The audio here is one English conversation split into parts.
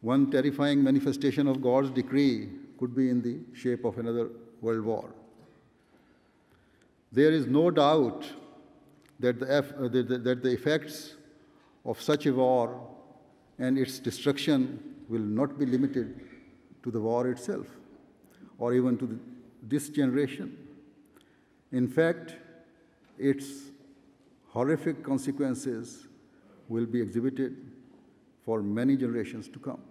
One terrifying manifestation of God's decree could be in the shape of another world war. There is no doubt that the effects of such a war and its destruction will not be limited to the war itself or even to this generation. In fact, its horrific consequences will be exhibited for many generations to come.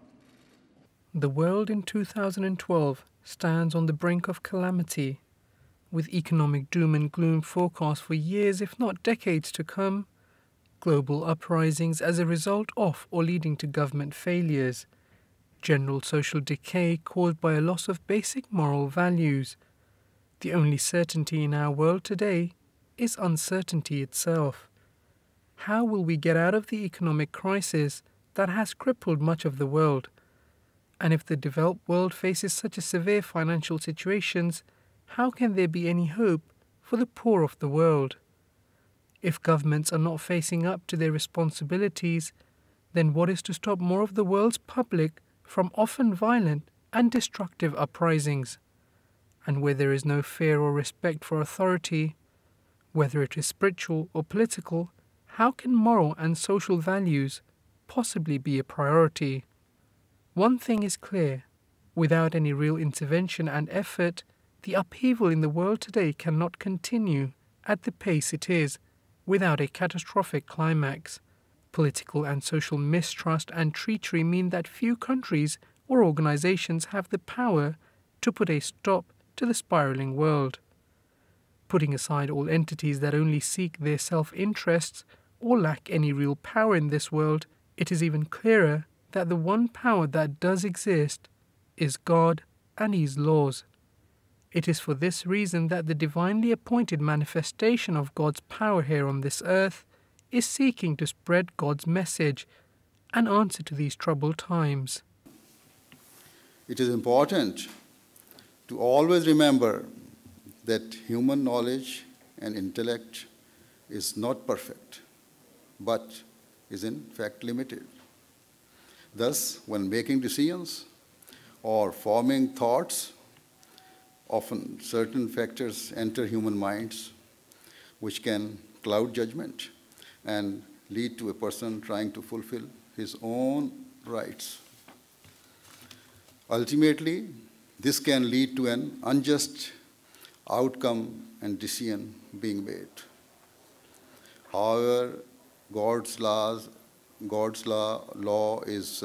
The world in 2012 stands on the brink of calamity, with economic doom and gloom forecast for years, if not decades to come, global uprisings as a result of or leading to government failures, general social decay caused by a loss of basic moral values. The only certainty in our world today is uncertainty itself. How will we get out of the economic crisis that has crippled much of the world? And if the developed world faces such a severe financial situations, how can there be any hope for the poor of the world? If governments are not facing up to their responsibilities, then what is to stop more of the world's public from often violent and destructive uprisings? And where there is no fear or respect for authority, whether it is spiritual or political, how can moral and social values possibly be a priority? One thing is clear: without any real intervention and effort, the upheaval in the world today cannot continue at the pace it is without a catastrophic climax. Political and social mistrust and treachery mean that few countries or organizations have the power to put a stop to the spiraling world. Putting aside all entities that only seek their self-interests or lack any real power in this world, it is even clearer that the one power that does exist is God and His laws. It is for this reason that the divinely appointed manifestation of God's power here on this earth is seeking to spread God's message and answer to these troubled times. It is important to always remember that human knowledge and intellect is not perfect, but is in fact limited. Thus, when making decisions or forming thoughts, often certain factors enter human minds which can cloud judgment and lead to a person trying to fulfill his own rights. Ultimately, this can lead to an unjust outcome and decision being made. However, God's law is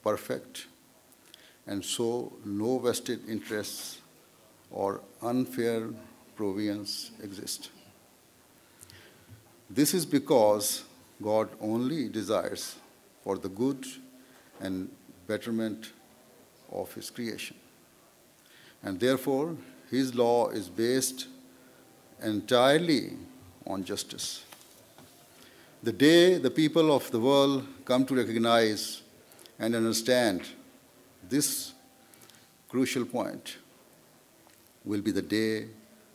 perfect, and so no vested interests or unfair provisions exist. This is because God only desires for the good and betterment of His creation. And therefore, His law is based entirely on justice. The day the people of the world come to recognize and understand this crucial point will be the day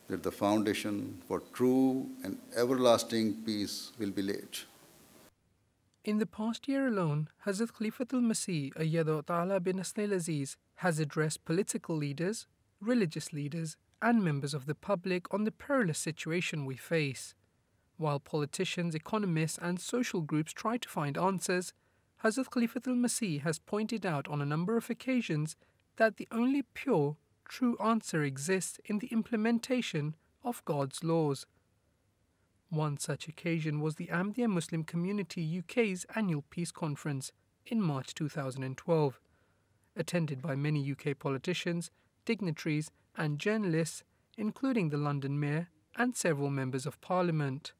that the foundation for true and everlasting peace will be laid. In the past year alone, Hazrat Khalifatul Masih Ayyadahu Ta'ala bin Nasril Aziz has addressed political leaders, religious leaders, and members of the public on the perilous situation we face. While politicians, economists, and social groups try to find answers, Hazrat Khalifatul Masih has pointed out on a number of occasions that the only pure, true answer exists in the implementation of God's laws. One such occasion was the Ahmadiyya Muslim Community UK's annual Peace Conference in March 2012, attended by many UK politicians, dignitaries, and journalists, including the London Mayor and several members of Parliament.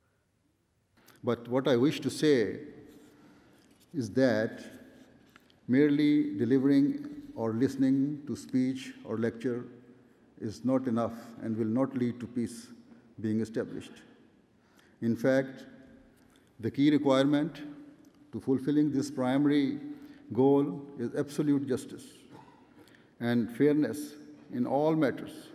But what I wish to say is that merely delivering or listening to speech or lecture is not enough and will not lead to peace being established. In fact, the key requirement to fulfilling this primary goal is absolute justice and fairness in all matters.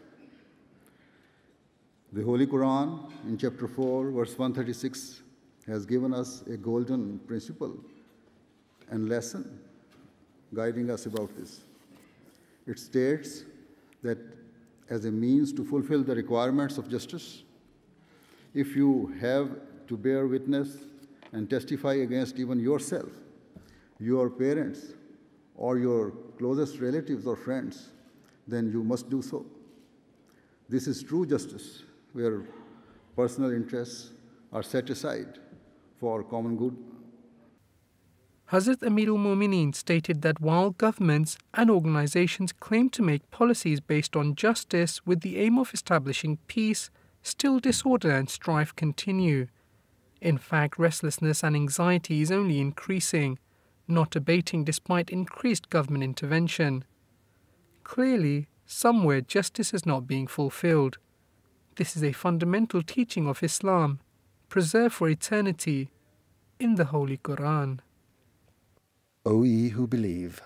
The Holy Qur'an in chapter 4, verse 136 has given us a golden principle and lesson. guiding us about this. It states that as a means to fulfill the requirements of justice, if you have to bear witness and testify against even yourself, your parents, or your closest relatives or friends, then you must do so. This is true justice, where personal interests are set aside for common good. Hazrat Amirul Mumineen stated that while governments and organizations claim to make policies based on justice with the aim of establishing peace, still disorder and strife continue. In fact, restlessness and anxiety is only increasing, not abating despite increased government intervention. Clearly, somewhere justice is not being fulfilled. This is a fundamental teaching of Islam, preserved for eternity in the Holy Qur'an. O ye who believe,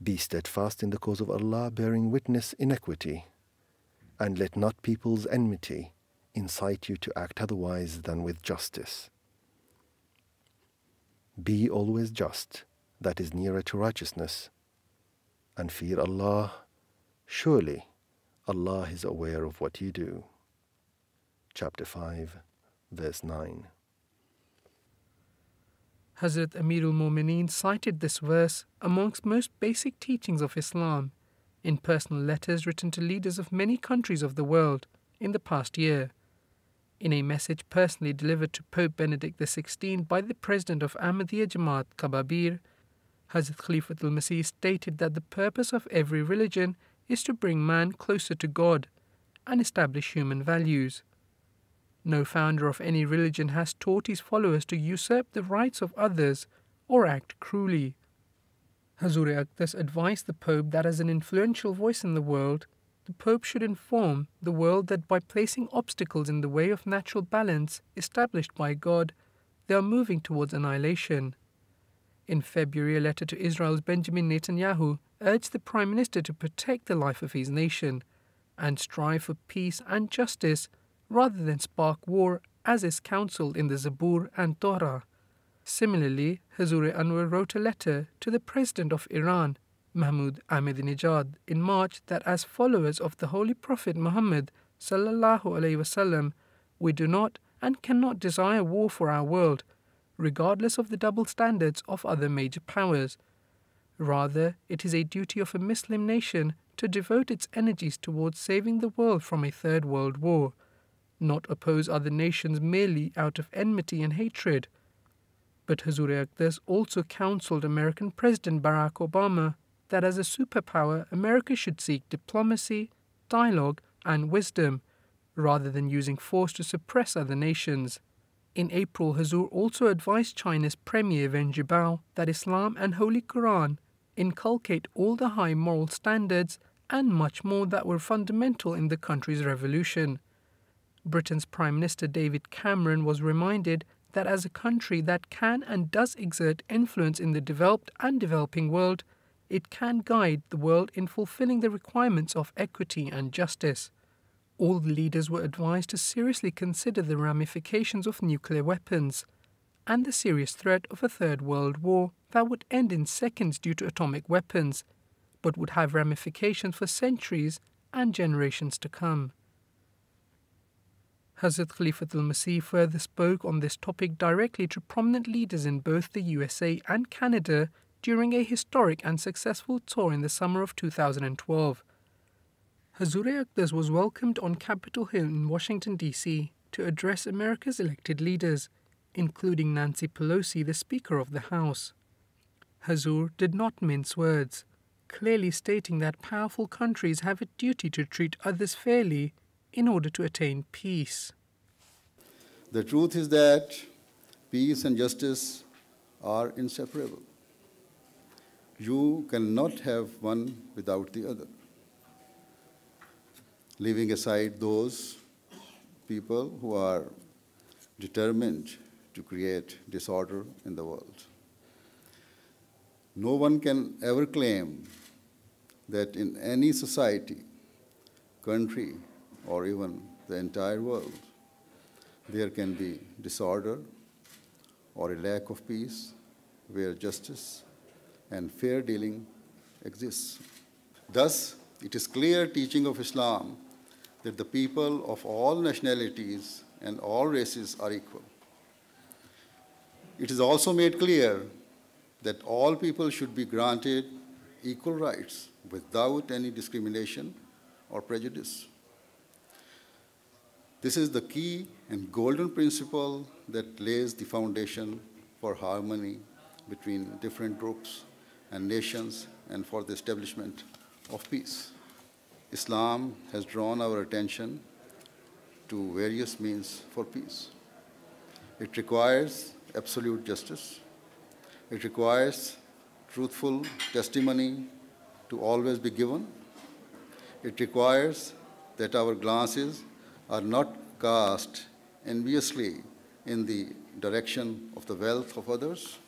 be steadfast in the cause of Allah, bearing witness in equity, and let not people's enmity incite you to act otherwise than with justice. Be always just, that is nearer to righteousness, and fear Allah. Surely Allah is aware of what you do. Chapter 5, verse 9. Hazrat Amirul Mumineen cited this verse amongst most basic teachings of Islam in personal letters written to leaders of many countries of the world in the past year. In a message personally delivered to Pope Benedict XVI by the President of Ahmadiyya Jamaat Kababir, Hazrat Khalifatul Masih stated that the purpose of every religion is to bring man closer to God and establish human values. No founder of any religion has taught his followers to usurp the rights of others or act cruelly. Hazur Aqdas advised the Pope that as an influential voice in the world, the Pope should inform the world that by placing obstacles in the way of natural balance established by God, they are moving towards annihilation. In February, a letter to Israel's Benjamin Netanyahu urged the Prime Minister to protect the life of his nation and strive for peace and justice rather than spark war, as is counselled in the Zabur and Torah. Similarly, Hazur Anwar wrote a letter to the President of Iran, Mahmoud Ahmadinejad, in March that as followers of the Holy Prophet Muhammad sallallahu alaihi wasallam, we do not and cannot desire war for our world, regardless of the double standards of other major powers. Rather, it is a duty of a Muslim nation to devote its energies towards saving the world from a third world war, not oppose other nations merely out of enmity and hatred. But Hazur Aqdas also counseled American President Barack Obama that as a superpower, America should seek diplomacy, dialogue, and wisdom, rather than using force to suppress other nations. In April, Hazur also advised China's Premier Wen Jiabao that Islam and Holy Qur'an inculcate all the high moral standards and much more that were fundamental in the country's revolution. Britain's Prime Minister David Cameron was reminded that as a country that can and does exert influence in the developed and developing world, it can guide the world in fulfilling the requirements of equity and justice. All the leaders were advised to seriously consider the ramifications of nuclear weapons and the serious threat of a third world war that would end in seconds due to atomic weapons, but would have ramifications for centuries and generations to come. Hazrat Khalifatul Masih further spoke on this topic directly to prominent leaders in both the USA and Canada during a historic and successful tour in the summer of 2012. Hazur Aqdas was welcomed on Capitol Hill in Washington, D.C. to address America's elected leaders, including Nancy Pelosi, the Speaker of the House. Hazur did not mince words, clearly stating that powerful countries have a duty to treat others fairly in order to attain peace. The truth is that peace and justice are inseparable. You cannot have one without the other. Leaving aside those people who are determined to create disorder in the world. No one can ever claim that in any society, country, or even the entire world, there can be disorder or a lack of peace where justice and fair dealing exists. Thus, it is clear teaching of Islam that the people of all nationalities and all races are equal. It is also made clear that all people should be granted equal rights without any discrimination or prejudice. This is the key and golden principle that lays the foundation for harmony between different groups and nations and for the establishment of peace. Islam has drawn our attention to various means for peace. It requires absolute justice. It requires truthful testimony to always be given. It requires that our glances are not cast enviously in the direction of the wealth of others.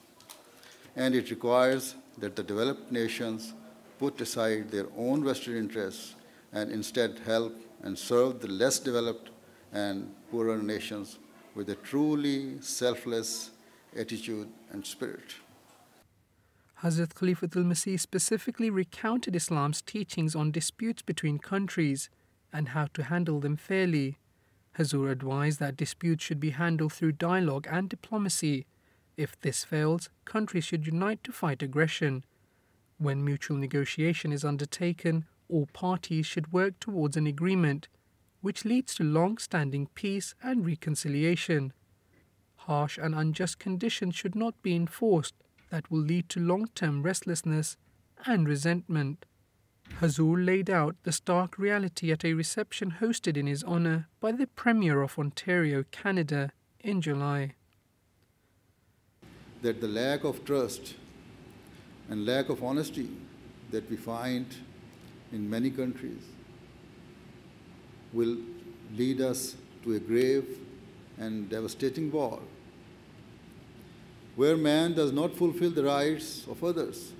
And it requires that the developed nations put aside their own vested interests and instead help and serve the less developed and poorer nations with a truly selfless attitude and spirit. Hazrat Khalifatul Masih specifically recounted Islam's teachings on disputes between countries and how to handle them fairly. Hazur advised that disputes should be handled through dialogue and diplomacy. If this fails, countries should unite to fight aggression. When mutual negotiation is undertaken, all parties should work towards an agreement, which leads to long-standing peace and reconciliation. Harsh and unjust conditions should not be enforced that will lead to long-term restlessness and resentment. Hazur laid out the stark reality at a reception hosted in his honour by the Premier of Ontario, Canada, in July. That the lack of trust and lack of honesty that we find in many countries will lead us to a grave and devastating war, where man does not fulfill the rights of others,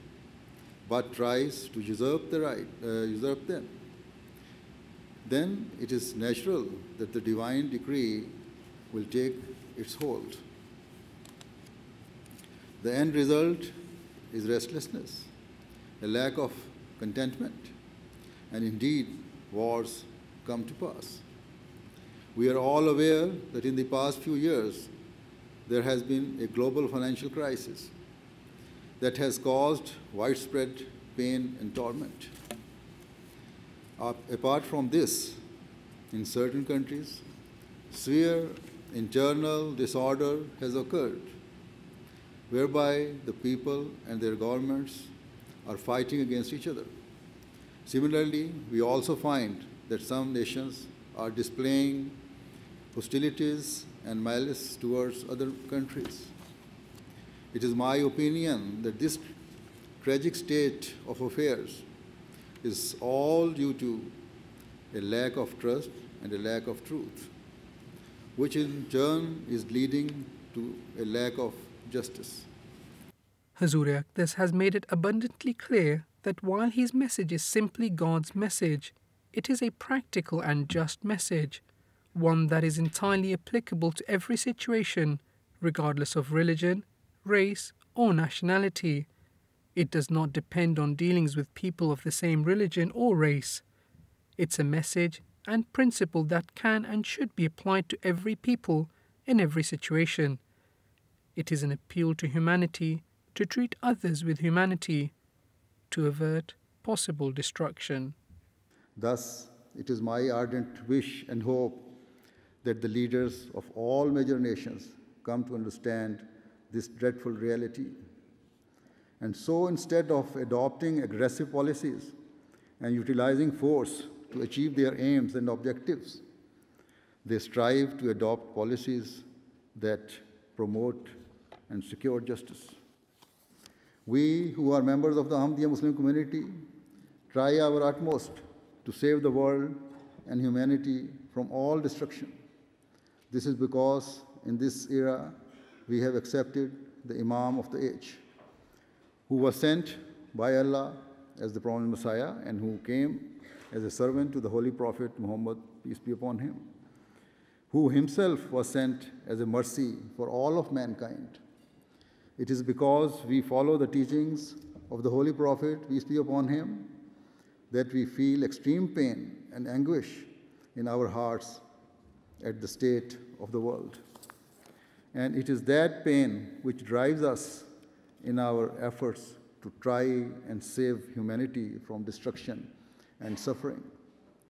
but tries to usurp them. Then it is natural that the divine decree will take its hold. The end result is restlessness, a lack of contentment, and indeed wars come to pass. We are all aware that in the past few years, there has been a global financial crisis that has caused widespread pain and torment. Apart from this, in certain countries, severe internal disorder has occurred, whereby the people and their governments are fighting against each other. Similarly, we also find that some nations are displaying hostilities and malice towards other countries. It is my opinion that this tragic state of affairs is all due to a lack of trust and a lack of truth, which in turn is leading to a lack of justice. Hazur Aqdas has made it abundantly clear that while his message is simply God's message, it is a practical and just message, one that is entirely applicable to every situation, regardless of religion, race, or nationality. It does not depend on dealings with people of the same religion or race. It's a message and principle that can and should be applied to every people in every situation. It is an appeal to humanity to treat others with humanity, to avert possible destruction. Thus, it is my ardent wish and hope that the leaders of all major nations come to understand this dreadful reality. And so, instead of adopting aggressive policies and utilizing force to achieve their aims and objectives, they strive to adopt policies that promote and secure justice. We who are members of the Ahmadiyya Muslim community try our utmost to save the world and humanity from all destruction. This is because in this era we have accepted the Imam of the age, who was sent by Allah as the promised Messiah and who came as a servant to the Holy Prophet Muhammad, peace be upon him, who himself was sent as a mercy for all of mankind. It is because we follow the teachings of the Holy Prophet, peace be upon him, that we feel extreme pain and anguish in our hearts at the state of the world. And it is that pain which drives us in our efforts to try and save humanity from destruction and suffering.